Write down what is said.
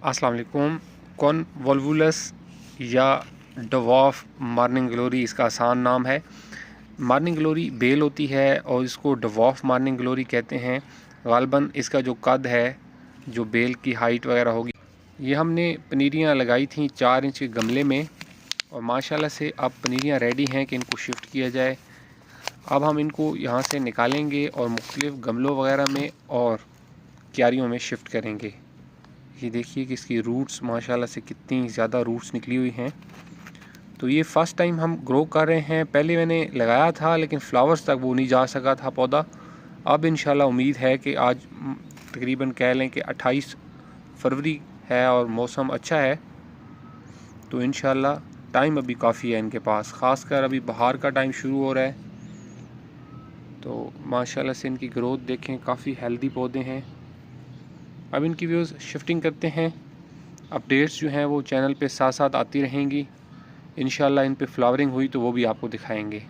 अस्सलाम वालेकुम। कॉन्वोल्वुलस या डवार्फ मॉर्निंग ग्लोरी इसका आसान नाम है। मॉर्निंग ग्लोरी बेल होती है और इसको डवार्फ मॉर्निंग ग्लोरी कहते हैं। गालबन इसका जो कद है, जो बेल की हाइट वगैरह होगी, ये हमने पनीरियाँ लगाई थी 4 इंच के गमले में और माशाल्लाह से अब पनीरियाँ रेडी हैं कि इनको शिफ्ट किया जाए। अब हम इनको यहाँ से निकालेंगे और मुख्तलिफ़ गमलों वगैरह में और क्यारियों में शिफ्ट करेंगे। ये देखिए कि इसकी रूट्स माशाल्लाह से कितनी ज़्यादा रूट्स निकली हुई हैं। तो ये फ़र्स्ट टाइम हम ग्रो कर रहे हैं। पहले मैंने लगाया था लेकिन फ्लावर्स तक वो नहीं जा सका था पौधा। अब इंशाल्लाह उम्मीद है कि आज तकरीबन कह लें कि 28 फरवरी है और मौसम अच्छा है, तो इंशाल्लाह टाइम अभी काफ़ी है इनके पास। ख़ासकर अभी बहार का टाइम शुरू हो रहा है, तो माशाल्लाह से इनकी ग्रोथ देखें, काफ़ी हेल्दी पौधे हैं। अब इनकी व्यूज़ शिफ्टिंग करते हैं। अपडेट्स जो हैं वो चैनल पे साथ साथ आती रहेंगी। इंशाल्लाह इन पे फ्लावरिंग हुई तो वो भी आपको दिखाएंगे।